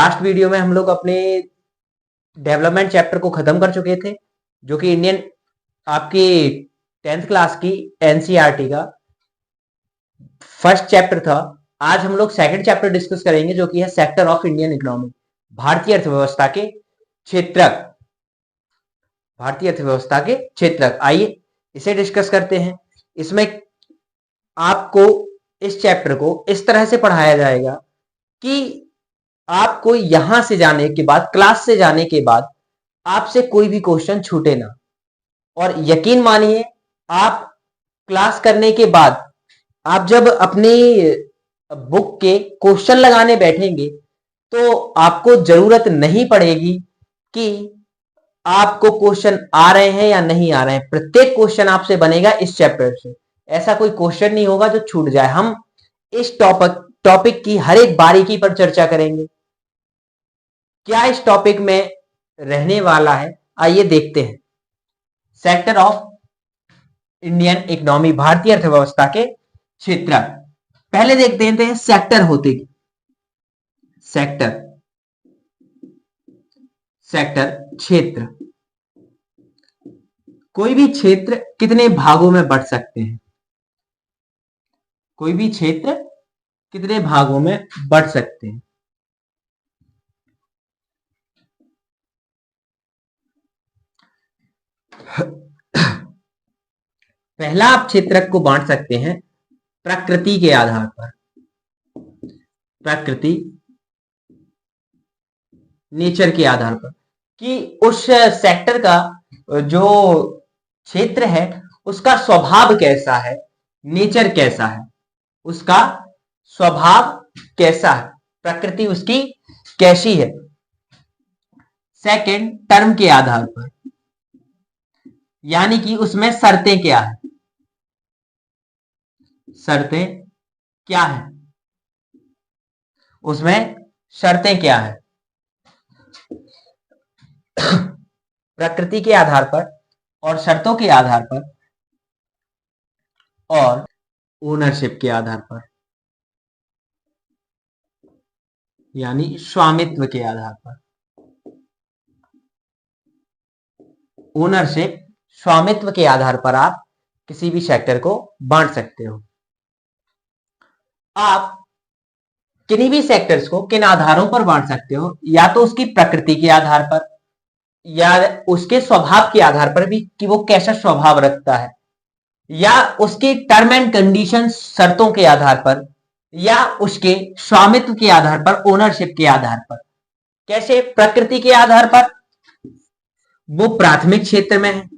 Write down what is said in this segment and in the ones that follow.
Last video में हम लोग अपने डेवलपमेंट चैप्टर को खत्म कर चुके थे, जो कि इंडियन आपकी 10th क्लास की एनसीईआरटी का फर्स्ट चैप्टर था। आज हम लोग सेकंड चैप्टर डिस्कस करेंगे, जो कि है सेक्टर ऑफ इंडियन इकोनॉमी, भारतीय अर्थव्यवस्था के क्षेत्रक। भारतीय अर्थव्यवस्था के क्षेत्रक, आइए इसे डिस्कस करते हैं। इसमें आपको इस चैप्टर को इस तरह से पढ़ाया जाएगा कि आपको यहां से जाने के बाद, क्लास से जाने के बाद आपसे कोई भी क्वेश्चन छूटे ना। और यकीन मानिए, आप क्लास करने के बाद आप जब अपनी बुक के क्वेश्चन लगाने बैठेंगे तो आपको जरूरत नहीं पड़ेगी कि आपको क्वेश्चन आ रहे हैं या नहीं आ रहे हैं। प्रत्येक क्वेश्चन आपसे बनेगा इस चैप्टर से। ऐसा कोई क्वेश्चन नहीं होगा जो छूट जाए। हम इस टॉपिक की हर एक बारीकी पर चर्चा करेंगे। क्या इस टॉपिक में रहने वाला है, आइए देखते हैं। सेक्टर ऑफ इंडियन इकोनॉमी, भारतीय अर्थव्यवस्था के क्षेत्र। पहले देखते हैं सेक्टर होते क्या। सेक्टर क्षेत्र। कोई भी क्षेत्र कितने भागों में बढ़ सकते हैं? कोई भी क्षेत्र कितने भागों में बढ़ सकते हैं? पहला आप क्षेत्रक को बांट सकते हैं प्रकृति के आधार पर। प्रकृति, नेचर के आधार पर, कि उस सेक्टर का जो क्षेत्र है उसका स्वभाव कैसा है, नेचर कैसा है, उसका स्वभाव कैसा है, प्रकृति उसकी कैसी है। सेकंड, टर्म के आधार पर, यानी कि उसमें शर्तें क्या है। शर्तें क्या है, उसमें शर्तें क्या है। प्रकृति के आधार पर और शर्तों के आधार पर और ओनरशिप के आधार पर, यानी स्वामित्व के आधार पर। ओनरशिप, स्वामित्व के आधार पर आप किसी भी सेक्टर को बांट सकते हो। आप किन्हीं भी सेक्टर्स को किन आधारों पर बांट सकते हो? या तो उसकी प्रकृति के आधार पर, या उसके स्वभाव के आधार पर भी कि वो कैसा स्वभाव रखता है, या उसके टर्म एंड कंडीशन, शर्तों के आधार पर, या उसके स्वामित्व के आधार पर, ओनरशिप के आधार पर। कैसे? प्रकृति के आधार पर वो प्राथमिक क्षेत्र में है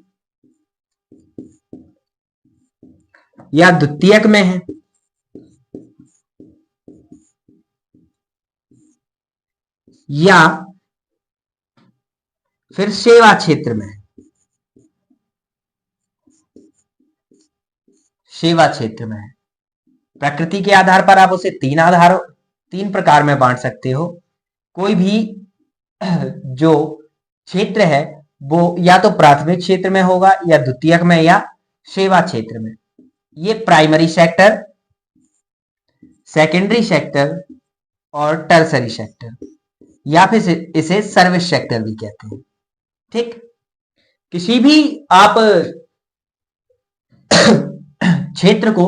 या द्वितीयक में है, या फिर सेवा क्षेत्र में है। सेवा क्षेत्र में है। प्रकृति के आधार पर आप उसे तीन प्रकार में बांट सकते हो। कोई भी जो क्षेत्र है वो या तो प्राथमिक क्षेत्र में होगा, या द्वितीयक में, या सेवा क्षेत्र में। ये प्राइमरी सेक्टर, सेकेंडरी सेक्टर और टर्सरी सेक्टर, या फिर इसे सर्विस सेक्टर भी कहते हैं। ठीक, किसी भी आप क्षेत्र को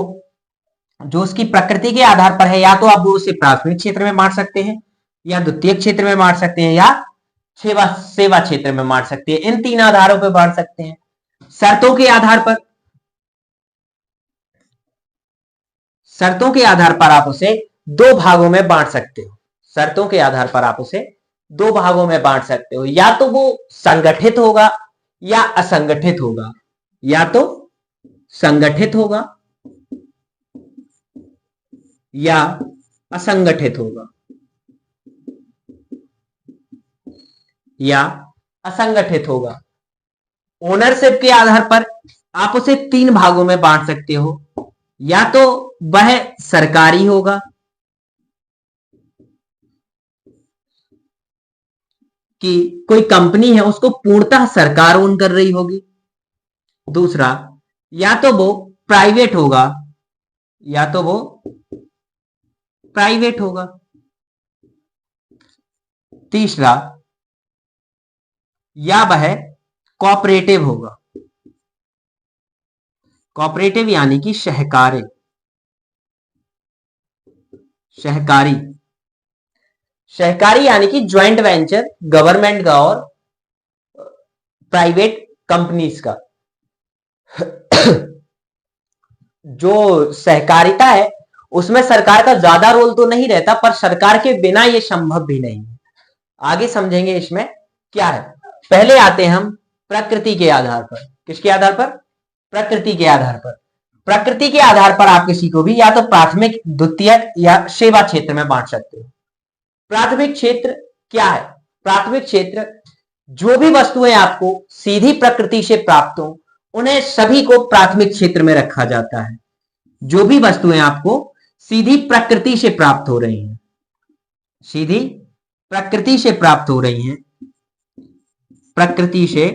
जो उसकी प्रकृति के आधार पर है, या तो आप उसे प्राथमिक क्षेत्र में बांट सकते हैं, या द्वितीयक क्षेत्र में बांट सकते हैं, या सेवा क्षेत्र में बांट सकते हैं। इन तीन आधारों पर बांट सकते हैं। शर्तों के आधार पर, शर्तों के आधार पर आप उसे दो भागों में बांट सकते हो। शर्तों के आधार पर आप उसे दो भागों में बांट सकते हो। या तो वो संगठित होगा या असंगठित होगा, या तो संगठित होगा या असंगठित होगा, या असंगठित होगा। ओनरशिप के आधार पर आप उसे तीन भागों में बांट सकते हो। या तो वह सरकारी होगा, कि कोई कंपनी है उसको पूर्णतः सरकार ओन कर रही होगी। दूसरा, या तो वो प्राइवेट होगा, या तो वो प्राइवेट होगा। तीसरा, या वह कोऑपरेटिव होगा। कोऑपरेटिव यानी कि सहकारी, सहकारी, सहकारी यानी कि ज्वाइंट वेंचर गवर्नमेंट का और प्राइवेट कंपनीज का। जो सहकारिता है उसमें सरकार का ज्यादा रोल तो नहीं रहता, पर सरकार के बिना यह संभव भी नहीं है। आगे समझेंगे इसमें क्या है। पहले आते हैं हम प्रकृति के आधार पर। किसके आधार पर? प्रकृति के आधार पर। प्रकृति के आधार पर आप किसी को भी या तो प्राथमिक, द्वितीयक या सेवा क्षेत्र में बांट सकते हो। प्राथमिक क्षेत्र क्या है? प्राथमिक क्षेत्र जो भी वस्तुएं आपको सीधी प्रकृति से प्राप्त हो उन्हें सभी को प्राथमिक क्षेत्र में रखा जाता है। जो भी वस्तुएं आपको सीधी प्रकृति से प्राप्त हो रही हैं, सीधी प्रकृति से प्राप्त हो रही हैं, प्रकृति से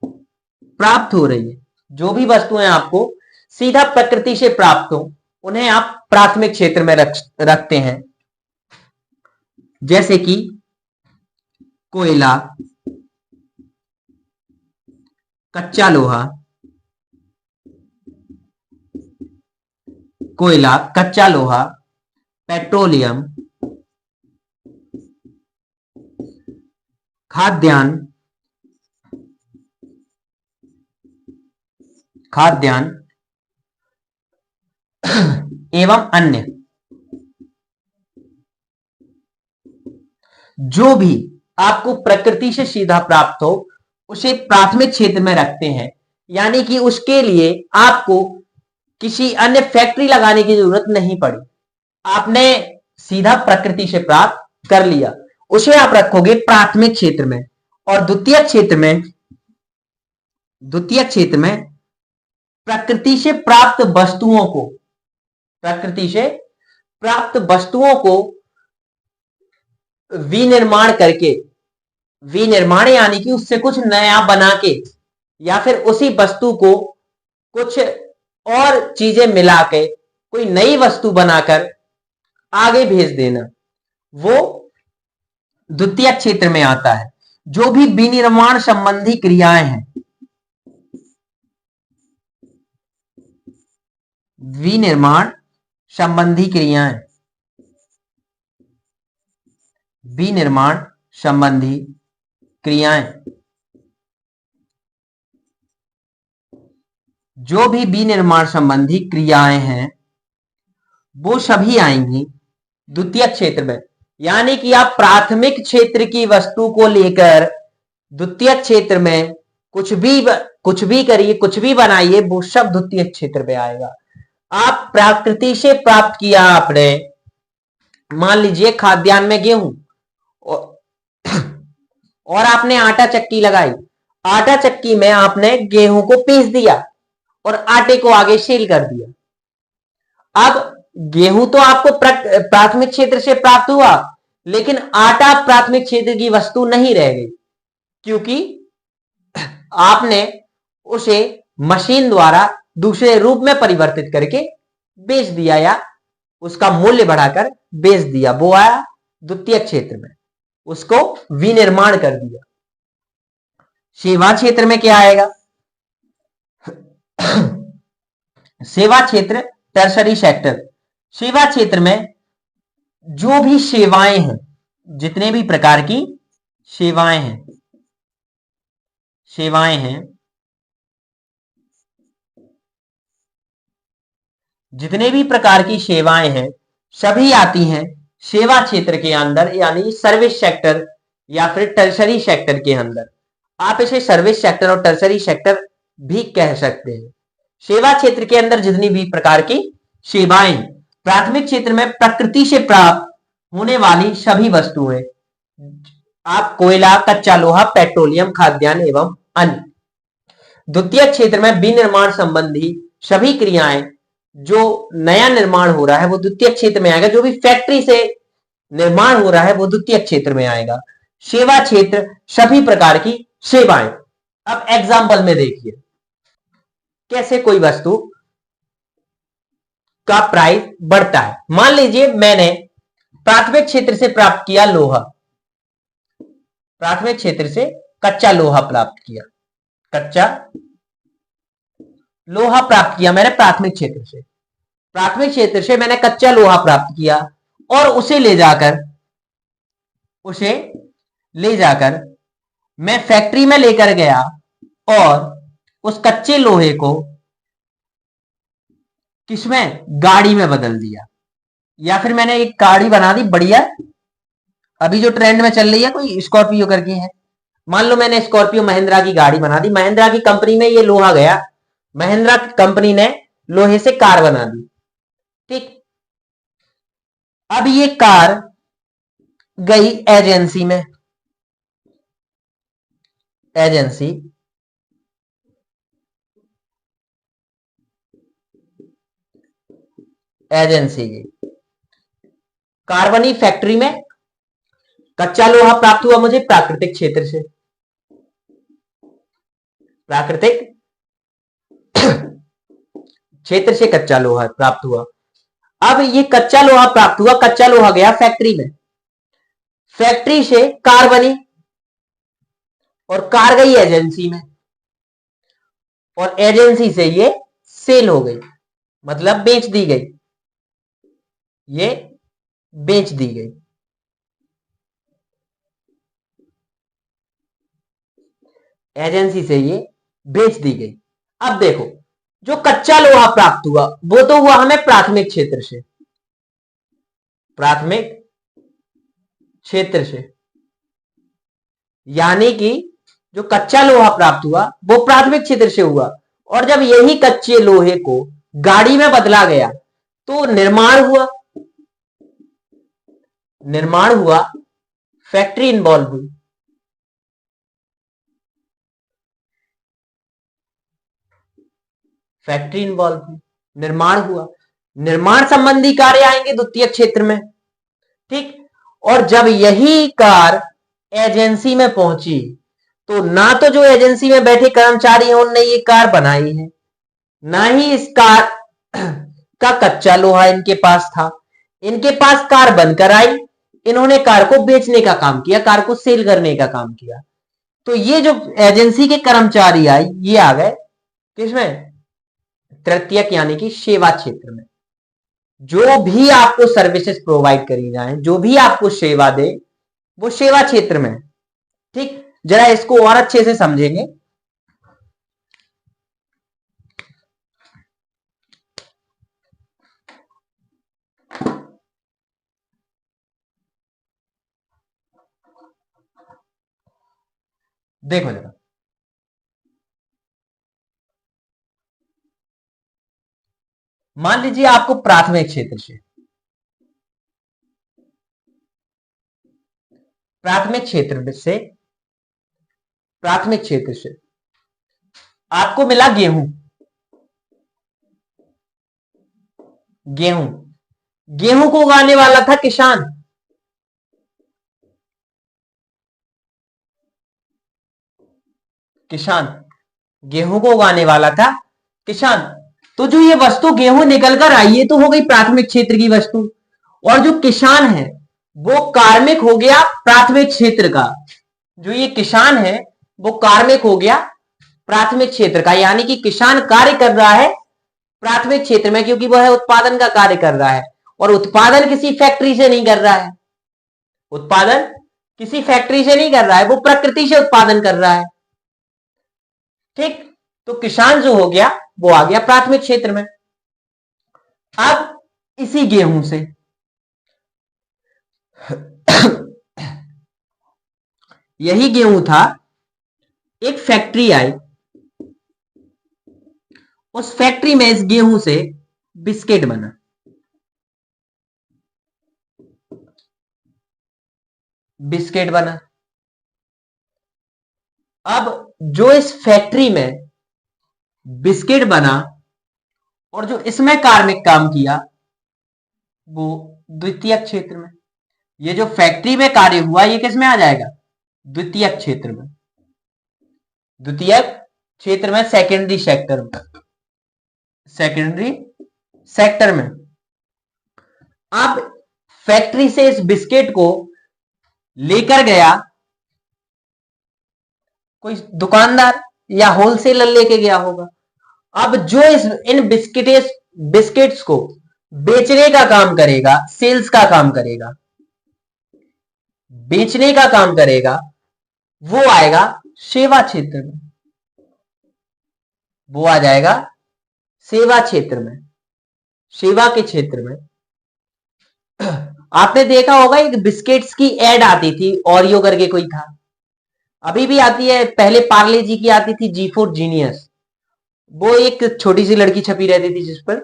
प्राप्त हो रही है, जो भी वस्तुएं आपको सीधा प्रकृति से प्राप्त हो उन्हें आप प्राथमिक क्षेत्र में रखते हैं। जैसे कि कोयला, कच्चा लोहा, कोयला, कच्चा लोहा, पेट्रोलियम, खाद्यान्न, खाद्यान्न एवं अन्य। जो भी आपको प्रकृति से सीधा प्राप्त हो उसे प्राथमिक क्षेत्र में रखते हैं, यानी कि उसके लिए आपको किसी अन्य फैक्ट्री लगाने की जरूरत नहीं पड़ी। आपने सीधा प्रकृति से प्राप्त कर लिया, उसे आप रखोगे प्राथमिक क्षेत्र में। और द्वितीयक क्षेत्र में, द्वितीयक क्षेत्र में प्रकृति से प्राप्त वस्तुओं को, प्रकृति से प्राप्त वस्तुओं को विनिर्माण करके, विनिर्माण यानी कि उससे कुछ नया बना के या फिर उसी वस्तु को कुछ और चीजें मिला के कोई नई वस्तु बनाकर आगे भेज देना, वो द्वितीय क्षेत्र में आता है। जो भी विनिर्माण संबंधी क्रियाएं हैं, विनिर्माण संबंधी क्रियाएं, विनिर्माण संबंधी क्रियाएं, जो भी विनिर्माण संबंधी क्रियाएं हैं वो सभी आएंगी द्वितीय क्षेत्र में। यानी कि आप प्राथमिक क्षेत्र की वस्तु को लेकर द्वितीय क्षेत्र में कुछ भी करिए, कुछ भी बनाइए, वो सब द्वितीय क्षेत्र में आएगा। आप प्रकृति से प्राप्त किया आपने, मान लीजिए खाद्यान्न में गेहूं, और आपने आटा चक्की लगाई, आटा चक्की में आपने गेहूं को पीस दिया और आटे को आगे सेल कर दिया। अब गेहूं तो आपको प्राथमिक क्षेत्र से प्राप्त हुआ, लेकिन आटा प्राथमिक क्षेत्र की वस्तु नहीं रह गई, क्योंकि आपने उसे मशीन द्वारा दूसरे रूप में परिवर्तित करके बेच दिया या उसका मूल्य बढ़ाकर बेच दिया। वो आया द्वितीय क्षेत्र में, उसको विनिर्माण कर दिया। सेवा क्षेत्र में क्या आएगा? सेवा क्षेत्र, टर्सरी सेक्टर। सेवा क्षेत्र में जो भी सेवाएं हैं, जितने भी प्रकार की सेवाएं हैं, सेवाएं हैं, जितने भी प्रकार की सेवाएं हैं सभी आती हैं सेवा क्षेत्र के अंदर, यानी सर्विस सेक्टर या फिर टर्सरी सेक्टर के अंदर। आप इसे सर्विस सेक्टर और टर्सरी सेक्टर भी कह सकते हैं। सेवा क्षेत्र के अंदर जितनी भी प्रकार की सेवाएं, प्राथमिक क्षेत्र में प्रकृति से प्राप्त होने वाली सभी वस्तुएं, आप कोयला, कच्चा लोहा, पेट्रोलियम, खाद्यान्न एवं अन्य। द्वितीय क्षेत्र में विनिर्माण संबंधी सभी क्रियाएं, जो नया निर्माण हो रहा है वो द्वितीय क्षेत्र में आएगा। जो भी फैक्ट्री से निर्माण हो रहा है वो द्वितीय क्षेत्र में आएगा। सेवा क्षेत्र, सभी प्रकार की सेवाएं। अब एग्जाम्पल में देखिए कैसे कोई वस्तु का प्राइस बढ़ता है। मान लीजिए मैंने प्राथमिक क्षेत्र से प्राप्त किया लोहा, प्राथमिक क्षेत्र से कच्चा लोहा प्राप्त किया, कच्चा लोहा प्राप्त किया मैंने प्राथमिक क्षेत्र से। प्राथमिक क्षेत्र से मैंने कच्चा लोहा प्राप्त किया और उसे ले जाकर मैं फैक्ट्री में लेकर गया और उस कच्चे लोहे को किसमें, गाड़ी में बदल दिया, या फिर मैंने एक गाड़ी बना दी बढ़िया। अभी जो ट्रेंड में चल रही है कोई स्कॉर्पियो करके है, मान लो मैंने स्कॉर्पियो महिंद्रा की गाड़ी बना दी, महिंद्रा की कंपनी में ये लोहा गया, महिंद्रा कंपनी ने लोहे से कार बना दी, ठीक। अब ये कार गई एजेंसी में, एजेंसी की कार बनी फैक्ट्री में, कच्चा लोहा प्राप्त हुआ मुझे प्राकृतिक क्षेत्र से, प्राकृतिक क्षेत्र से कच्चा लोहा प्राप्त हुआ। अब ये कच्चा लोहा प्राप्त हुआ, कच्चा लोहा गया फैक्ट्री में, फैक्ट्री से कार बनी और कार गई एजेंसी में, और एजेंसी से ये सेल हो गई, मतलब बेच दी गई, ये बेच दी गई। एजेंसी से ये बेच दी गई। अब देखो जो कच्चा लोहा प्राप्त हुआ वो तो हुआ हमें प्राथमिक क्षेत्र से, प्राथमिक क्षेत्र से, यानी कि जो कच्चा लोहा प्राप्त हुआ वो प्राथमिक क्षेत्र से हुआ, और जब यही कच्चे लोहे को गाड़ी में बदला गया तो निर्माण हुआ, फैक्ट्री इन्वॉल्व हुई, फैक्ट्री इन्वॉल्व हुई, निर्माण हुआ, निर्माण संबंधी कार्य आएंगे द्वितीय क्षेत्र में, ठीक। और जब यही कार एजेंसी में पहुंची तो ना तो जो एजेंसी में बैठे कर्मचारी हैं उनने ये कार बनाई है, ना ही इस कार का कच्चा लोहा इनके पास था, इनके पास कार बनकर आई, इन्होंने कार को बेचने का काम किया, कार को सेल करने का काम किया। तो ये जो एजेंसी के कर्मचारी आए ये आ गए किसमें, तृतीयक यानी कि सेवा क्षेत्र में। जो भी आपको सर्विसेज प्रोवाइड करी जाए, जो भी आपको सेवा दे वो सेवा क्षेत्र में, ठीक। जरा इसको और अच्छे से समझेंगे। देखो जरा, मान लीजिए आपको प्राथमिक क्षेत्र से, प्राथमिक क्षेत्र से आपको मिला गेहूं, गेहूं को उगाने वाला था किसान, गेहूं को उगाने वाला था किसान। तो जो ये वस्तु गेहूं निकल कर आई है तो हो गई प्राथमिक क्षेत्र की वस्तु, और जो किसान है वो कार्मिक हो गया प्राथमिक क्षेत्र का, जो ये किसान है वो कार्मिक हो गया प्राथमिक क्षेत्र का, यानी कि किसान कार्य कर रहा है प्राथमिक क्षेत्र में, क्योंकि वह उत्पादन का कार्य कर रहा है, और उत्पादन किसी फैक्ट्री से नहीं कर रहा है, उत्पादन किसी फैक्ट्री से नहीं कर रहा है, वो प्रकृति से उत्पादन कर रहा है, ठीक। तो किसान जो हो गया वो आ गया प्राथमिक क्षेत्र में। अब इसी गेहूं से यही गेहूं था, एक फैक्ट्री आई, उस फैक्ट्री में इस गेहूं से बिस्किट बना, बिस्किट बना। अब जो इस फैक्ट्री में बिस्किट बना और जो इसमें कार्मिक काम किया वो द्वितीयक क्षेत्र में, ये जो फैक्ट्री में कार्य हुआ ये किस में आ जाएगा, द्वितीयक क्षेत्र में, द्वितीयक क्षेत्र में, सेकेंडरी सेक्टर में, सेकेंडरी सेक्टर में। अब फैक्ट्री से इस बिस्किट को लेकर गया कोई दुकानदार या होलसेलर लेके गया होगा। अब जो इन बिस्किट्स को बेचने का काम करेगा, सेल्स का काम करेगा, बेचने का काम करेगा, वो आएगा सेवा क्षेत्र में। वो आ जाएगा सेवा क्षेत्र में, सेवा के क्षेत्र में। आपने देखा होगा एक बिस्किट्स की एड आती थी, ओरियो करके कोई था, अभी भी आती है, पहले पार्ले जी की आती थी जी फॉर जीनियस, वो एक छोटी सी लड़की छपी रहती थी जिस पर।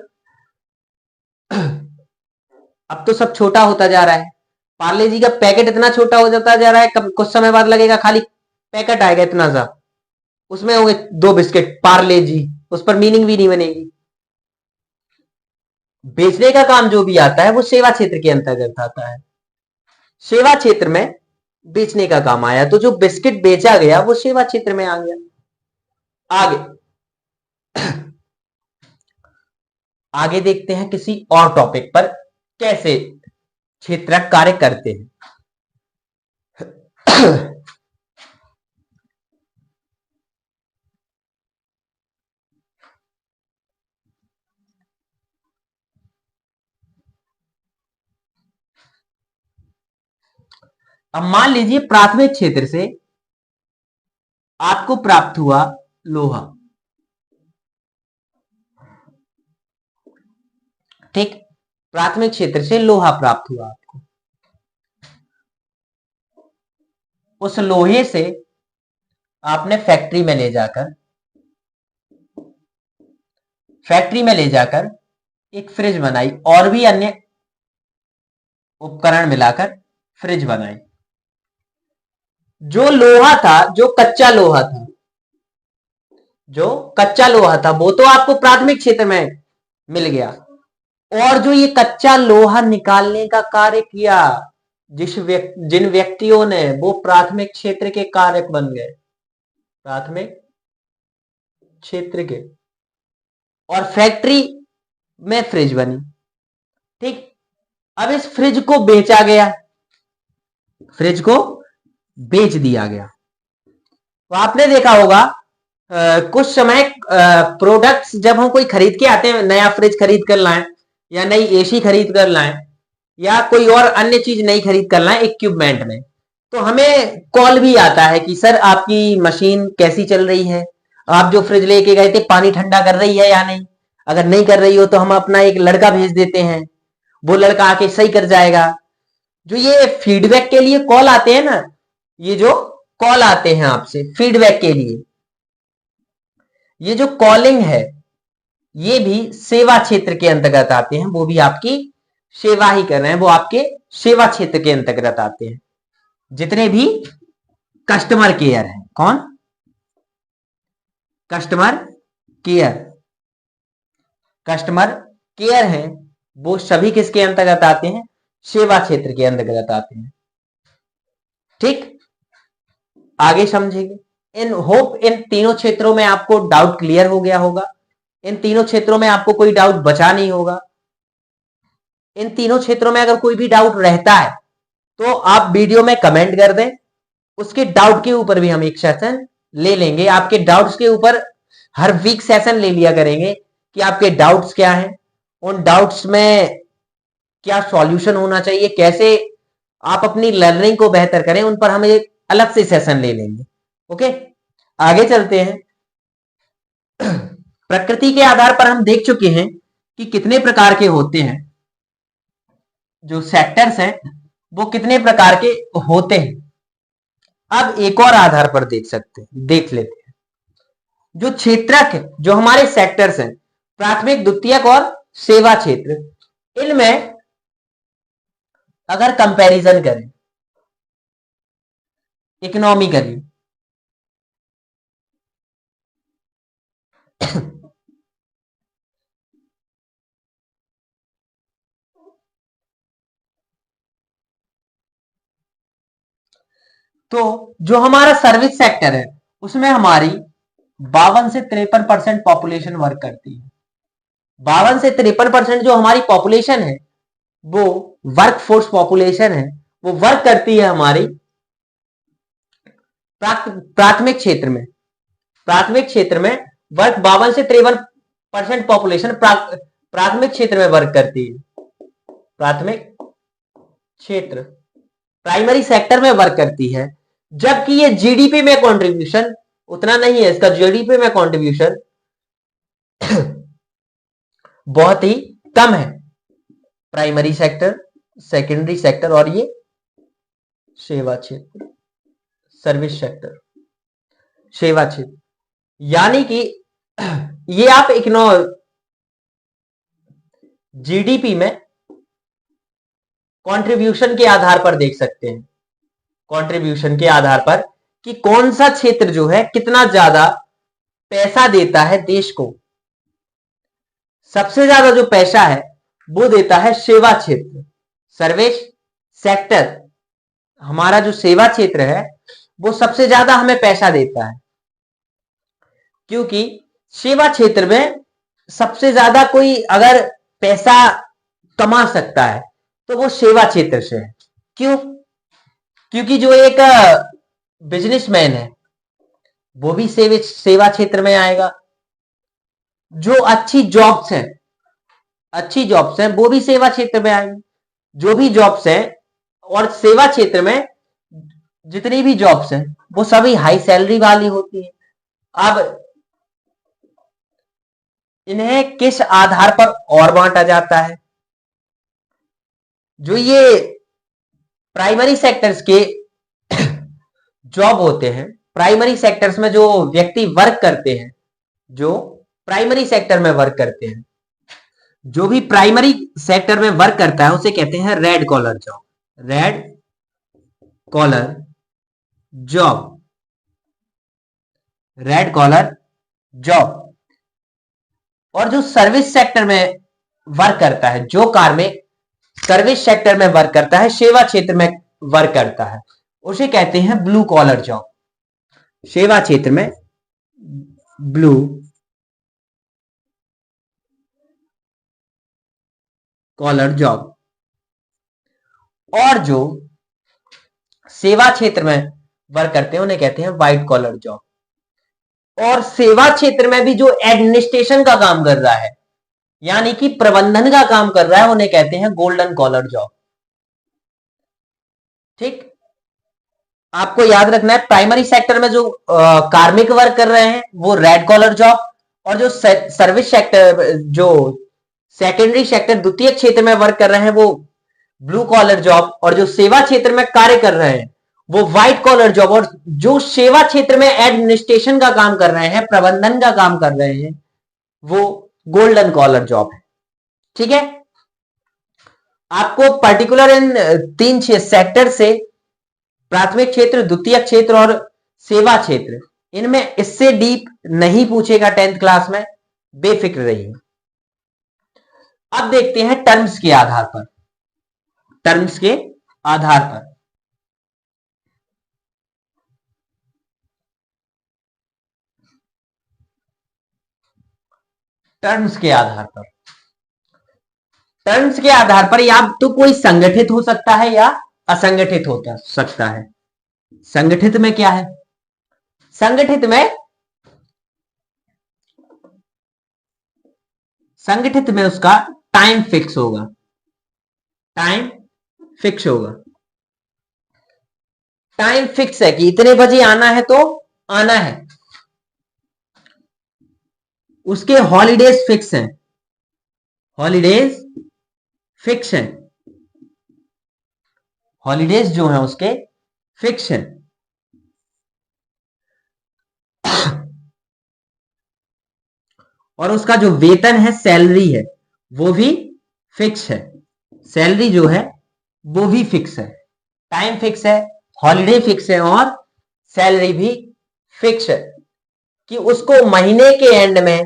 अब तो सब छोटा होता जा रहा है, पार्ले जी का पैकेट इतना छोटा हो जाता जा रहा है, कुछ समय बाद लगेगा खाली पैकेट आएगा इतना सा, उसमें होंगे 2 बिस्किट पार्ले जी, उस पर मीनिंग भी नहीं बनेगी। बेचने का काम जो भी आता है वो सेवा क्षेत्र के अंतर्गत आता है। सेवा क्षेत्र में बेचने का काम आया, तो जो बिस्किट बेचा गया वो सेवा क्षेत्र में आ गया। आगे आगे देखते हैं किसी और टॉपिक पर कैसे क्षेत्रक कार्य करते हैं। अब मान लीजिए प्राथमिक क्षेत्र से आपको प्राप्त हुआ लोहा, ठीक, प्राथमिक क्षेत्र से लोहा प्राप्त हुआ आपको। उस लोहे से आपने फैक्ट्री में ले जाकर एक फ्रिज बनाई और भी अन्य उपकरण मिलाकर फ्रिज बनाई। जो लोहा था, जो कच्चा लोहा था वो तो आपको प्राथमिक क्षेत्र में मिल गया, और जो ये कच्चा लोहा निकालने का कार्य किया जिन व्यक्तियों ने, वो प्राथमिक क्षेत्र के कारक बन गए, प्राथमिक क्षेत्र के, और फैक्ट्री में फ्रिज बनी, ठीक। अब इस फ्रिज को बेचा गया, फ्रिज को बेच दिया गया। तो आपने देखा होगा कुछ समय प्रोडक्ट्स जब हम कोई खरीद के आते हैं, नया फ्रिज खरीद कर लाएं या नई एसी खरीद कर लाएं या कोई और अन्य चीज नई खरीद कर लाएं इक्विपमेंट में, तो हमें कॉल भी आता है कि सर आपकी मशीन कैसी चल रही है, आप जो फ्रिज लेके गए थे पानी ठंडा कर रही है या नहीं, अगर नहीं कर रही हो तो हम अपना एक लड़का भेज देते हैं, वो लड़का आके सही कर जाएगा। जो ये फीडबैक के लिए कॉल आते हैं ना, ये जो कॉल आते हैं आपसे फीडबैक के लिए, ये जो कॉलिंग है ये भी सेवा क्षेत्र के अंतर्गत आते हैं, वो भी आपकी सेवा ही कर रहे हैं, वो आपके सेवा क्षेत्र के अंतर्गत आते हैं। जितने भी कस्टमर केयर है, कौन, कस्टमर केयर है, वो सभी किसके अंतर्गत आते हैं, सेवा क्षेत्र के अंतर्गत आते हैं, ठीक। आगे समझेंगे। इन तीनों क्षेत्रों में आपको डाउट क्लियर हो गया होगा, इन तीनों क्षेत्रों में आपको कोई डाउट बचा नहीं होगा। इन तीनों क्षेत्रों में अगर कोई भी डाउट रहता है तो आप वीडियो में कमेंट कर दें, उसके डाउट के ऊपर भी हम एक सेशन ले लेंगे। आपके डाउट्स के ऊपर हर वीक सेशन ले लिया करेंगे कि आपके डाउट्स क्या हैं, उन डाउट्स में क्या सॉल्यूशन होना चाहिए, कैसे आप अपनी लर्निंग को बेहतर करें, उन पर हम एक अलग से सेशन ले लेंगे। ओके, आगे चलते हैं। प्रकृति के आधार पर हम देख चुके हैं कि कितने प्रकार के होते हैं, जो सेक्टर्स हैं वो कितने प्रकार के होते हैं। अब एक और आधार पर देख लेते हैं। जो क्षेत्रक है, जो हमारे सेक्टर्स हैं, प्राथमिक, द्वितीयक और सेवा क्षेत्र, इनमें अगर कंपैरिजन करें इकोनॉमिकली, तो जो हमारा सर्विस सेक्टर है उसमें हमारी 52 से 53% पॉपुलेशन वर्क करती है। 52 से 53% जो हमारी पॉपुलेशन है, वो वर्क फोर्स पॉपुलेशन है, वो वर्क करती है हमारी प्राथमिक क्षेत्र में, प्राथमिक क्षेत्र में वर्ग 52 से 53% पॉपुलेशन प्राथमिक क्षेत्र में वर्क करती है। प्राथमिक क्षेत्र प्राइमरी सेक्टर में वर्क करती है, जबकि ये जीडीपी में कंट्रीब्यूशन उतना नहीं है, इसका जीडीपी में कंट्रीब्यूशन बहुत ही कम है। प्राइमरी सेक्टर, सेकेंडरी सेक्टर और ये सेवा क्षेत्र, सर्विस सेक्टर, सेवा क्षेत्र। यानी कि ये आप जीडीपी में कंट्रीब्यूशन के आधार पर देख सकते हैं, कंट्रीब्यूशन के आधार पर कि कौन सा क्षेत्र जो है कितना ज्यादा पैसा देता है देश को। सबसे ज्यादा जो पैसा है वो देता है सेवा क्षेत्र, सर्विस सेक्टर। हमारा जो सेवा क्षेत्र है वो सबसे ज्यादा हमें पैसा देता है, क्योंकि सेवा क्षेत्र में सबसे ज्यादा कोई अगर पैसा कमा सकता है तो वो सेवा क्षेत्र से है। क्यों? क्योंकि जो एक बिजनेसमैन है वो भी सेवा क्षेत्र में आएगा, जो अच्छी जॉब्स हैं, अच्छी जॉब्स हैं वो भी सेवा क्षेत्र में आएंगी, जो भी जॉब्स हैं। और सेवा क्षेत्र में जितनी भी जॉब्स हैं वो सभी हाई सैलरी वाली होती है। अब इन्हें किस आधार पर और बांटा जाता है? जो ये प्राइमरी सेक्टर्स के जॉब होते हैं, प्राइमरी सेक्टर्स में जो व्यक्ति वर्क करते हैं, जो प्राइमरी सेक्टर में वर्क करते हैं, जो भी प्राइमरी सेक्टर में वर्क करता है उसे कहते हैं red collar job, red collar job, red collar job. और जो सर्विस सेक्टर में वर्क करता है, जो कार्मिक सर्विस सेक्टर में वर्क करता है, सेवा क्षेत्र में वर्क करता है, उसे कहते हैं ब्लू कॉलर जॉब। सेवा क्षेत्र में ब्लू कॉलर जॉब। और जो सेवा क्षेत्र में वर्क करते हैं उन्हें कहते हैं व्हाइट कॉलर जॉब। और सेवा क्षेत्र में भी जो एडमिनिस्ट्रेशन का काम कर रहा है, यानी कि प्रबंधन का काम कर रहा है, उन्हें कहते हैं गोल्डन कॉलर जॉब। ठीक, आपको याद रखना है प्राइमरी सेक्टर में जो कार्मिक वर्क कर रहे हैं वो रेड कॉलर जॉब, और जो सर्विस सेक्टर, जो सेकेंडरी सेक्टर द्वितीय क्षेत्र में वर्क कर रहे हैं वो ब्लू कॉलर जॉब, और जो सेवा क्षेत्र में कार्य कर रहे हैं वो व्हाइट कॉलर जॉब, और जो सेवा क्षेत्र में एडमिनिस्ट्रेशन का काम कर रहे हैं, प्रबंधन का काम कर रहे हैं, वो गोल्डन कॉलर जॉब है। ठीक है, आपको पर्टिकुलर इन तीन सेक्टर से, प्राथमिक क्षेत्र, द्वितीय क्षेत्र और सेवा क्षेत्र, इनमें इससे डीप नहीं पूछेगा 10th क्लास में, बेफिक्र रहिए। अब देखते हैं टर्म्स के आधार पर, टर्म्स के आधार पर। टर्म्स के आधार पर, टर्म्स के आधार पर या तो कोई संगठित हो सकता है या असंगठित हो सकता है। संगठित में क्या है? संगठित में उसका टाइम फिक्स होगा, टाइम फिक्स होगा। टाइम फिक्स है कि इतने बजे आना है तो आना है। उसके हॉलीडेज फिक्स हैं, हॉलीडेज फिक्स हैं, हॉलीडेज जो हैं उसके फिक्स हैं। और उसका जो वेतन है, सैलरी है, वो भी फिक्स है। सैलरी जो है वो भी फिक्स है, टाइम फिक्स है, हॉलीडे फिक्स है और सैलरी भी फिक्स है कि उसको महीने के एंड में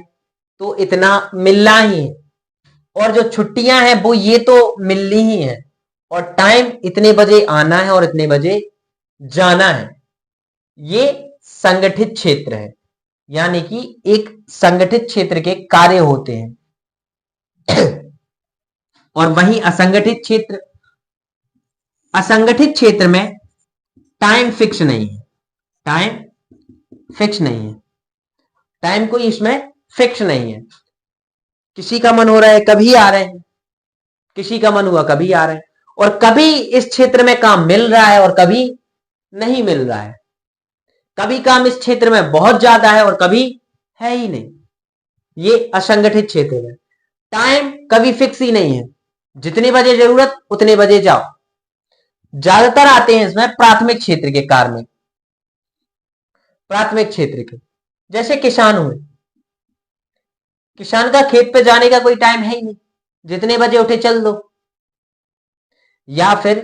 तो इतना मिलना ही है, और जो छुट्टियां हैं वो ये तो मिलनी ही है, और टाइम इतने बजे आना है और इतने बजे जाना है। ये संगठित क्षेत्र है, यानी कि एक संगठित क्षेत्र के कार्य होते हैं। और वहीं असंगठित क्षेत्र, असंगठित क्षेत्र में टाइम फिक्स नहीं है, टाइम फिक्स नहीं है, टाइम कोई इसमें फिक्स नहीं है। किसी का मन हो रहा है कभी आ रहे हैं, किसी का मन हुआ कभी आ रहे हैं, और कभी इस क्षेत्र में काम मिल रहा है और कभी नहीं मिल रहा है। कभी काम इस क्षेत्र में बहुत ज्यादा है और कभी है ही नहीं। ये असंगठित क्षेत्र है। टाइम कभी फिक्स ही नहीं है, जितने बजे जरूरत उतने बजे जाओ। ज्यादातर आते हैं इसमें प्राथमिक क्षेत्र के कार्मिक, प्राथमिक क्षेत्र के, जैसे किसान हुए। किसान का खेत पे जाने का कोई टाइम है ही नहीं, जितने बजे उठे चल दो। या फिर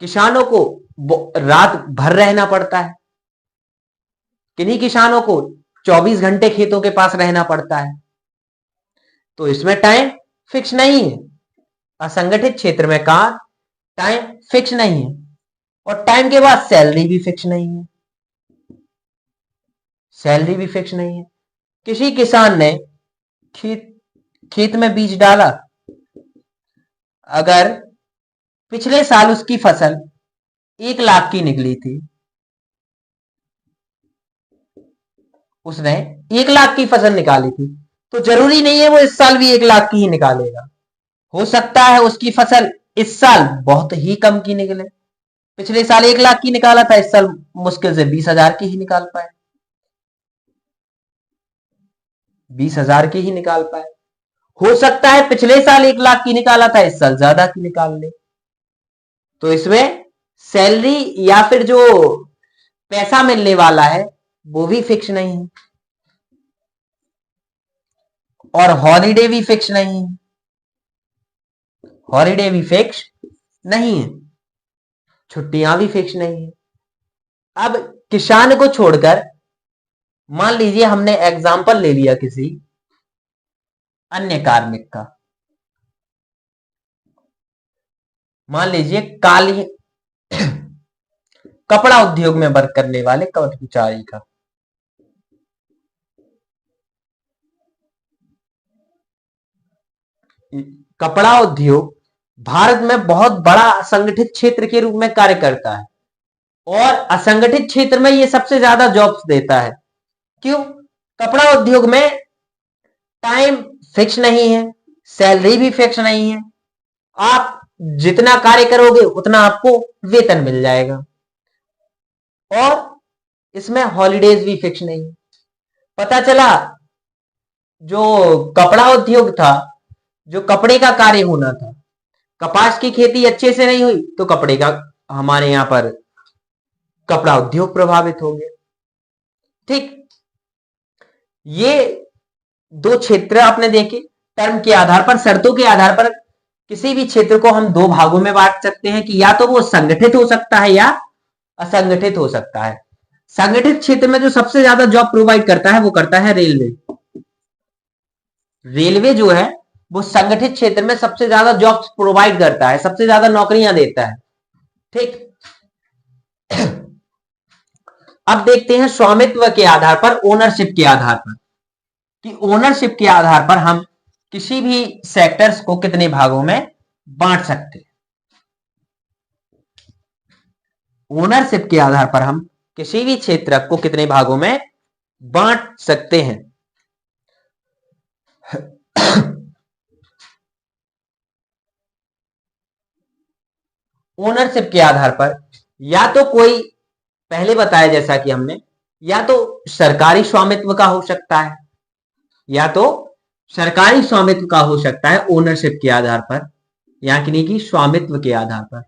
किसानों को रात भर रहना पड़ता है, किन्हीं किसानों को 24 घंटे खेतों के पास रहना पड़ता है। तो इसमें टाइम फिक्स नहीं है। असंगठित क्षेत्र में काम टाइम फिक्स नहीं है, और टाइम के बाद सैलरी भी फिक्स नहीं है, सैलरी भी फिक्स नहीं है। किसी किसान ने खेत खेत में बीज डाला, अगर पिछले साल उसकी फसल 1 लाख की निकली थी, उसने 1 लाख की फसल निकाली थी, तो जरूरी नहीं है वो इस साल भी 1 लाख की ही निकालेगा। हो सकता है उसकी फसल इस साल बहुत ही कम की निकले। पिछले साल 1 लाख की निकाला था, इस साल मुश्किल से 20,000 की ही निकाल पाए, 20,000 की ही निकाल पाए। हो सकता है पिछले साल 1 लाख की निकाला था, इस साल ज्यादा की निकाल ले। तो इसमें सैलरी या फिर जो पैसा मिलने वाला है वो भी फिक्स नहीं है, और हॉलीडे भी फिक्स नहीं है, हॉलीडे भी फिक्स नहीं है, छुट्टियां भी फिक्स नहीं है। अब किसान को छोड़कर मान लीजिए हमने एग्जाम्पल ले लिया किसी अन्य कार्मिक का, मान लीजिए काली कपड़ा उद्योग में वर्क करने वाले कर्मचारी का। कपड़ा उद्योग भारत में बहुत बड़ा असंगठित क्षेत्र के रूप में कार्य करता है, और असंगठित क्षेत्र में ये सबसे ज्यादा जॉब्स देता है। क्यों? कपड़ा उद्योग में टाइम फिक्स नहीं है, सैलरी भी फिक्स नहीं है, आप जितना कार्य करोगे उतना आपको वेतन मिल जाएगा, और इसमें हॉलीडेज भी फिक्स नहीं है। पता चला जो कपड़ा उद्योग था, जो कपड़े का कार्य होना था, कपास की खेती अच्छे से नहीं हुई तो कपड़े का, हमारे यहां पर कपड़ा उद्योग प्रभावित हो गया। ठीक, ये दो क्षेत्र आपने देखे। टर्म के आधार पर, शर्तों के आधार पर किसी भी क्षेत्र को हम दो भागों में बांट सकते हैं कि या तो वो संगठित हो सकता है या असंगठित हो सकता है। संगठित क्षेत्र में जो सबसे ज्यादा जॉब प्रोवाइड करता है वो करता है रेलवे। रेलवे जो है वो संगठित क्षेत्र में सबसे ज्यादा जॉब्स प्रोवाइड करता है, सबसे ज्यादा नौकरियां देता है। ठीक, अब देखते हैं स्वामित्व के आधार पर, ओनरशिप के आधार पर, कि ओनरशिप के आधार पर हम किसी भी सेक्टर्स को कितने भागों में बांट सकते हैं। ओनरशिप के आधार पर हम किसी भी क्षेत्र को कितने भागों में बांट सकते हैं। ओनरशिप के आधार पर या तो कोई, पहले बताया जैसा कि हमने, या तो सरकारी स्वामित्व का हो सकता है, या तो सरकारी स्वामित्व का हो सकता है ओनरशिप के आधार पर, यानी कि स्वामित्व के आधार पर।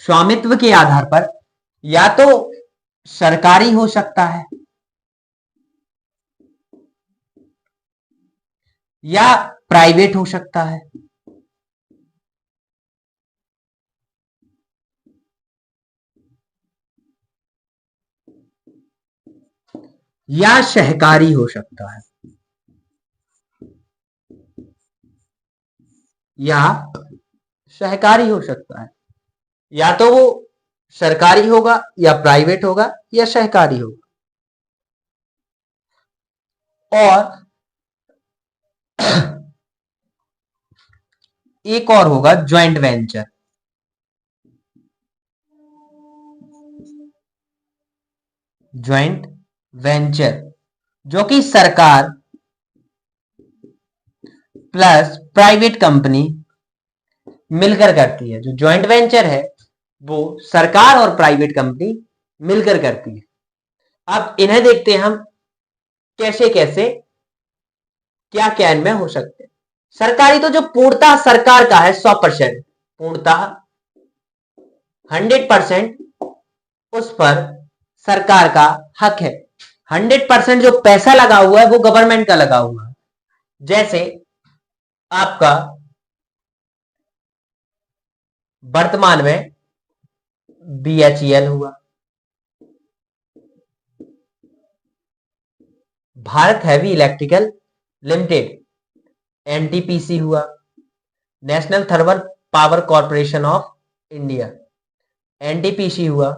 स्वामित्व के आधार पर या तो सरकारी हो सकता है या प्राइवेट हो सकता है, या सहकारी हो सकता है, या सहकारी हो सकता है। या तो वो सरकारी होगा या प्राइवेट होगा या सहकारी होगा। और एक और होगा ज्वाइंट वेंचर। ज्वाइंट वेंचर जो कि सरकार प्लस प्राइवेट कंपनी मिलकर करती है। जो ज्वाइंट वेंचर है वो सरकार और प्राइवेट कंपनी मिलकर करती है। अब इन्हें देखते हैं हम कैसे कैसे क्या क्या इनमें हो सकते हैं। सरकारी तो जो पूर्णतः सरकार का है 100%, पूर्णतः 100% उस पर सरकार का हक है। 100% जो पैसा लगा हुआ है वो गवर्नमेंट का लगा हुआ है। जैसे आपका वर्तमान में BHEL हुआ, Bharat heavy electrical limited NTPC हुआ, national thermal power corporation of India NTPC हुआ,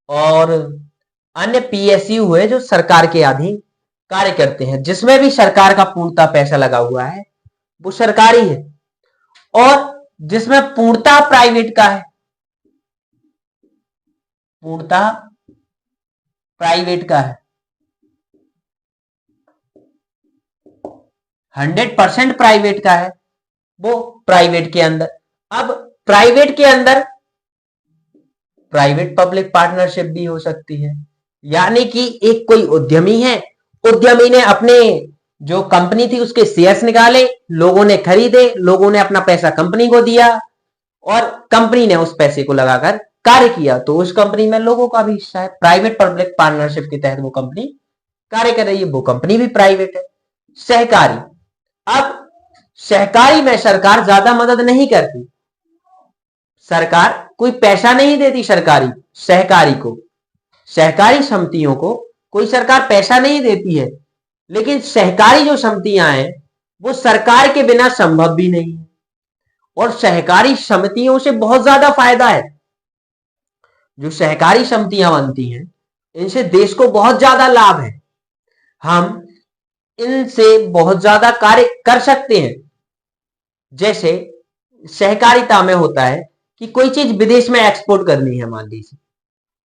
और अन्य PSU हुए जो सरकार के अधीन कार्य करते हैं, जिसमें भी सरकार का पूर्णतः पैसा लगा हुआ है वो सरकारी है। और जिसमें पूर्णतः प्राइवेट का है, पूर्णतः प्राइवेट का है, 100% प्राइवेट का है, वो प्राइवेट के अंदर। अब प्राइवेट के अंदर प्राइवेट पब्लिक पार्टनरशिप भी हो सकती है। यानी कि एक कोई उद्यमी है, उद्यमी ने अपने जो कंपनी थी उसके शेयर्स निकाले, लोगों ने खरीदे, लोगों ने अपना पैसा कंपनी को दिया और कंपनी ने उस पैसे को लगाकर कार्य किया, तो उस कंपनी में लोगों का भी हिस्सा है। प्राइवेट पब्लिक पार्टनरशिप के तहत वो कंपनी कार्य कर रही है, वो कंपनी भी प्राइवेट है। सहकारी, अब सहकारी में सरकार ज्यादा मदद नहीं करती, सरकार कोई पैसा नहीं देती सरकारी सहकारी को, सहकारी समितियों को कोई सरकार पैसा नहीं देती है। लेकिन सहकारी जो समितियां हैं वो सरकार के बिना संभव भी नहीं है, और सहकारी समितियों से बहुत ज्यादा फायदा है। जो सहकारी समितियां बनती हैं इनसे देश को बहुत ज्यादा लाभ है, हम इनसे बहुत ज्यादा कार्य कर सकते हैं। जैसे सहकारिता में होता है कि कोई चीज विदेश में एक्सपोर्ट करनी है, मान लीजिए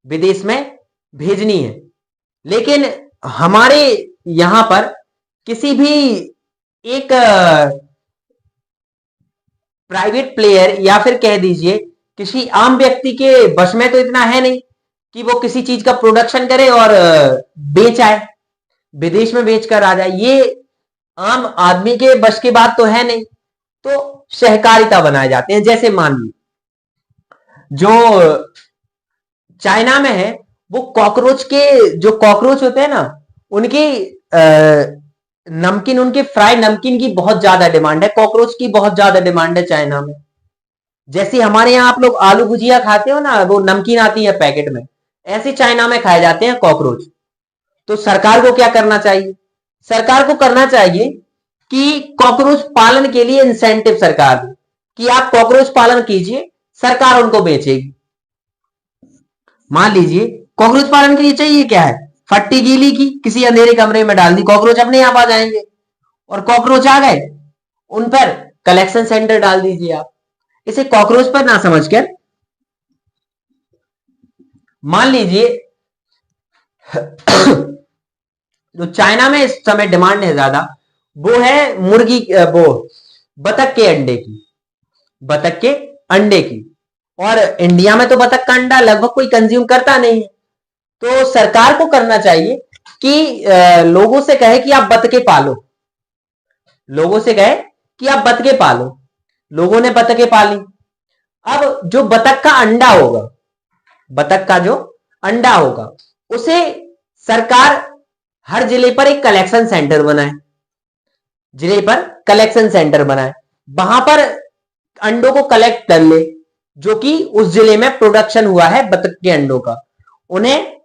विदेश में भेजनी है, लेकिन हमारे यहां पर किसी भी एक प्राइवेट प्लेयर या फिर कह दीजिए किसी आम व्यक्ति के बस में तो इतना है नहीं कि वो किसी चीज का प्रोडक्शन करे और बेच आए, विदेश में बेचकर आ जाए। ये आम आदमी के बस की बात तो है नहीं, तो सहकारिता बनाए जाते हैं। जैसे मान ली जो चाइना में है वो कॉकरोच के, जो कॉकरोच होते हैं ना, उनकी नमकीन, उनके फ्राई नमकीन की बहुत ज्यादा डिमांड है, कॉकरोच की बहुत ज्यादा डिमांड है चाइना में। जैसे हमारे यहाँ आप लोग आलू भुजिया खाते हो ना, वो नमकीन आती है पैकेट में, ऐसे चाइना में खाए जाते हैं कॉकरोच। तो सरकार को क्या करना चाहिए? सरकार को करना चाहिए कि कॉकरोच पालन के लिए इंसेंटिव सरकार दे कि आप कॉकरोच पालन कीजिए, सरकार उनको बेचेगी। मान लीजिए कॉकरोच पालन के लिए चाहिए क्या है, फट्टी गीली की, किसी अंधेरे कमरे में डाल दी, कॉकरोच अपने आप आ जाएंगे, और कॉकरोच आ गए उन पर कलेक्शन सेंटर डाल दीजिए आप। इसे कॉकरोच पर ना समझकर मान लीजिए जो चाइना में इस समय डिमांड है ज्यादा, वो है मुर्गी, वो बतख के अंडे की, बतख के अंडे की। और इंडिया में तो बतख का अंडा लगभग कोई कंज्यूम करता नहीं है, तो सरकार को करना चाहिए कि लोगों से कहे कि आप बतखें पालो, लोगों से कहे कि आप बतखें पालो। लोगों ने बतखें पाली। अब जो बतख का अंडा होगा, बतख का जो अंडा होगा, उसे सरकार हर जिले पर एक कलेक्शन सेंटर बनाए, जिले पर कलेक्शन सेंटर बनाए, वहां पर अंडों को कलेक्ट कर ले, जो कि उस जिले में प्रोडक्शन हुआ है बतख के अंडों का, उन्हें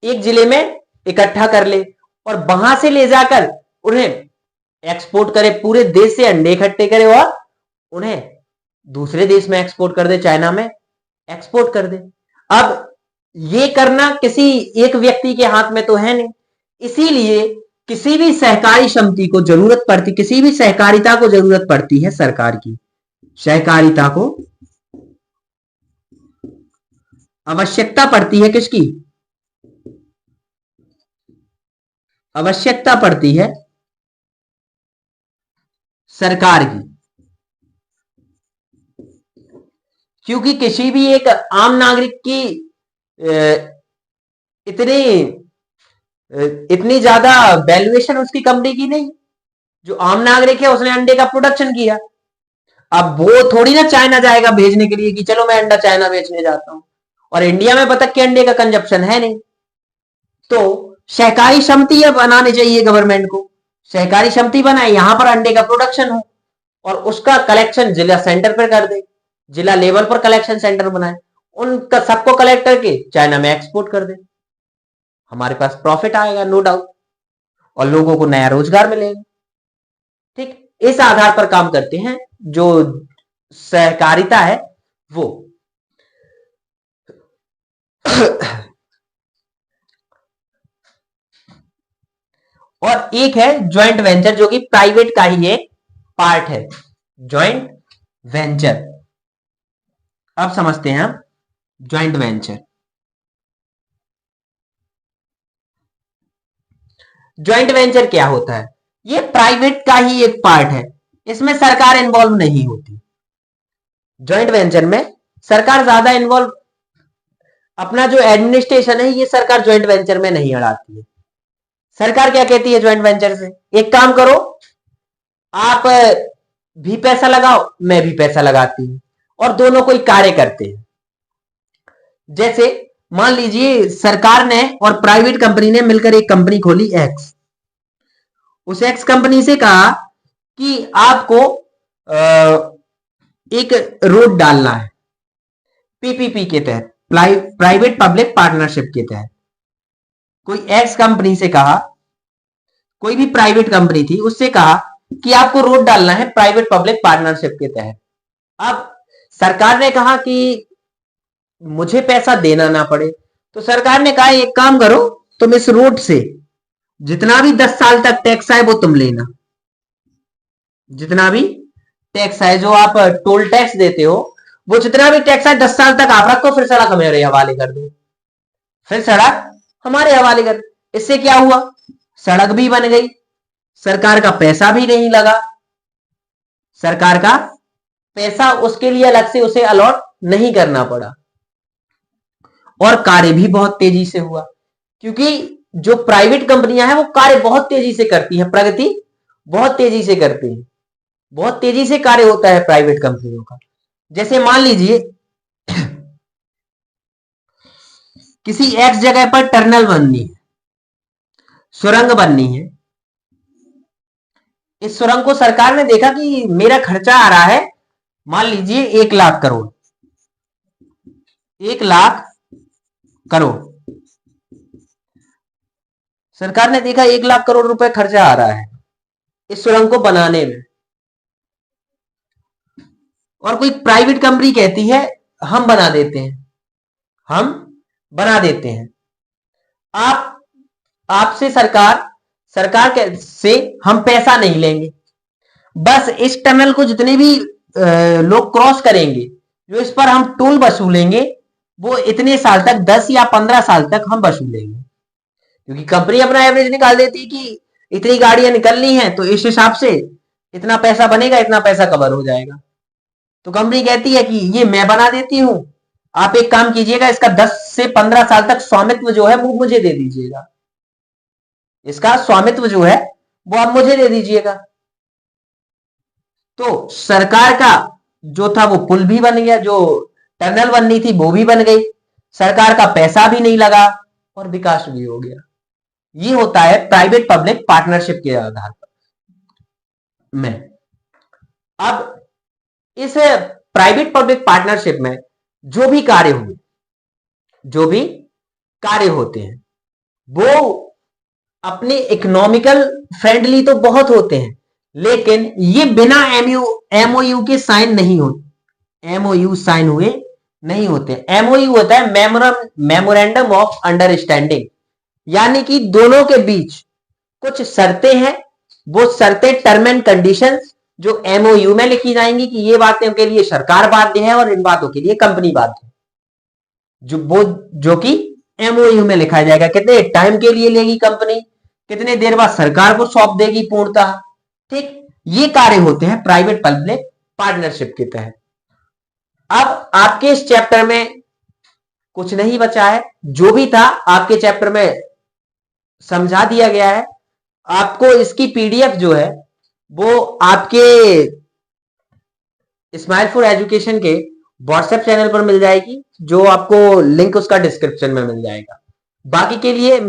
एक जिले में इकट्ठा कर ले और वहां से ले जाकर उन्हें एक्सपोर्ट करे, पूरे देश से अंडे इकट्ठे करे और उन्हें दूसरे देश में एक्सपोर्ट कर दे, चाइना में एक्सपोर्ट कर दे। अब ये करना किसी एक व्यक्ति के हाथ में तो है नहीं, इसीलिए किसी भी सहकारी समिति को जरूरत पड़ती, किसी भी सहकारिता को जरूरत पड़ती है सरकार की, सहकारिता को आवश्यकता पड़ती है किसकी? आवश्यकता पड़ती है सरकार की। क्योंकि किसी भी एक आम नागरिक की इतनी ज्यादा वैल्यूएशन उसकी कंपनी की नहीं। जो आम नागरिक है उसने अंडे का प्रोडक्शन किया, अब वो थोड़ी ना चाइना जाएगा भेजने के लिए कि चलो मैं अंडा चाइना बेचने जाता हूं, और इंडिया में बतख के अंडे का कंजप्शन है नहीं। तो सहकारी समिति बनानी चाहिए गवर्नमेंट को, सहकारी समिति बनाए, यहां पर अंडे का प्रोडक्शन हो और उसका कलेक्शन जिला सेंटर पर कर दे, जिला लेवल पर कलेक्शन सेंटर बनाए, उनका सबको कलेक्ट करके चाइना में एक्सपोर्ट कर दे, हमारे पास प्रॉफिट आएगा नो डाउट, और लोगों को नया रोजगार मिलेगा। ठीक, इस आधार पर काम करते हैं जो सहकारिता है वो। और एक है ज्वाइंट वेंचर, जो कि प्राइवेट का ही एक पार्ट है, ज्वाइंट वेंचर। अब समझते हैं हम ज्वाइंट वेंचर। ज्वाइंट वेंचर क्या होता है? ये प्राइवेट का ही एक पार्ट है, इसमें सरकार इन्वॉल्व नहीं होती। ज्वाइंट वेंचर में सरकार ज्यादा इन्वॉल्व, अपना जो एडमिनिस्ट्रेशन है ये सरकार ज्वाइंट वेंचर में नहीं अड़ाती है। सरकार क्या कहती है ज्वाइंट वेंचर से? एक काम करो, आप भी पैसा लगाओ, मैं भी पैसा लगाती हूं, और दोनों कोई कार्य करते हैं। जैसे मान लीजिए सरकार ने और प्राइवेट कंपनी ने मिलकर एक कंपनी खोली एक्स, उस एक्स कंपनी से कहा कि आपको एक रोड डालना है पीपीपी के तहत, प्राइवेट पब्लिक पार्टनरशिप के तहत। कोई एक्स कंपनी से कहा, कोई भी प्राइवेट कंपनी थी, उससे कहा कि आपको रोड डालना है प्राइवेट पब्लिक पार्टनरशिप के तहत। अब सरकार ने कहा कि मुझे पैसा देना ना पड़े, तो सरकार ने कहा एक काम करो, तुम इस रोड से जितना भी 10 साल तक टैक्स आए वो तुम लेना, जितना भी टैक्स आए, जो आप टोल टैक्स देते हो, वो जितना भी टैक्स आए 10 साल तक आप रखो, फिर सड़क हमारे हवाले कर दो, फिर सड़क हमारे हवाले कर। इससे क्या हुआ? सड़क भी बन गई, सरकार का पैसा भी नहीं लगा, सरकार का पैसा उसके लिए अलग से उसे अलॉट नहीं करना पड़ा, और कार्य भी बहुत तेजी से हुआ। क्योंकि जो प्राइवेट कंपनियां हैं वो कार्य बहुत तेजी से करती हैं, प्रगति बहुत तेजी से करती हैं, बहुत तेजी से कार्य होता है प्राइवेट कंपनियों का। जैसे मान लीजिए किसी एक्स जगह पर टनल बननी है, सुरंग बननी है, इस सुरंग को सरकार ने देखा कि मेरा खर्चा आ रहा है, मान लीजिए 1 लाख करोड़, 1 लाख करोड़, सरकार ने देखा 1 लाख करोड़ रुपए खर्चा आ रहा है इस सुरंग को बनाने में, और कोई प्राइवेट कंपनी कहती है हम बना देते हैं, हम बना देते हैं। आपसे सरकार से हम पैसा नहीं लेंगे, बस इस टनल को जितने भी लोग क्रॉस करेंगे, जो इस पर हम टोल वसूलेंगे, वो इतने साल तक, 10 या 15 साल तक हम वसूलेंगे। क्योंकि कंपनी अपना एवरेज निकाल देती है कि इतनी गाड़ियां निकलनी है, तो इस हिसाब से इतना पैसा बनेगा, इतना पैसा कवर हो जाएगा। तो कंपनी कहती है कि ये मैं बना देती हूं, आप एक काम कीजिएगा, इसका 10 से 15 साल तक स्वामित्व जो है वो मुझे दे दीजिएगा, इसका स्वामित्व जो है वो आप मुझे दे दीजिएगा। तो सरकार का जो था वो पुल भी बन गया, जो टनल बननी थी वो भी बन गई, सरकार का पैसा भी नहीं लगा और विकास भी हो गया। ये होता है प्राइवेट पब्लिक पार्टनरशिप के आधार पर में। अब इस प्राइवेट पब्लिक पार्टनरशिप में जो भी कार्य हुए, जो भी कार्य होते हैं, वो अपने इकोनॉमिकल फ्रेंडली तो बहुत होते हैं, लेकिन ये बिना एमओयू के साइन नहीं होते, एमओयू साइन हुए नहीं होते। एमओयू होता है मेमोरेंडम ऑफ अंडरस्टैंडिंग, यानी कि दोनों के बीच कुछ शर्तें हैं, वो शर्तें टर्म एंड कंडीशंस जो एमओयू में लिखी जाएंगी कि ये बातें के लिए सरकार बाध्य है और इन बातों के लिए कंपनी बाध्य है, जो कि एमओयू में लिखा जाएगा। कितने टाइम के लिए लेगी कंपनी, कितने देर बाद सरकार को सौंप देगी पूर्णतः। ठीक, ये कार्य होते हैं प्राइवेट पब्लिक पार्टनरशिप के तहत। अब आपके इस चैप्टर में कुछ नहीं बचा है, जो भी था आपके चैप्टर में समझा दिया गया है। आपको इसकी पीडीएफ जो है वो आपके स्माइल फॉर एजुकेशन के व्हाट्सएप चैनल पर मिल जाएगी, जो आपको लिंक उसका डिस्क्रिप्शन में मिल जाएगा। बाकी के लिए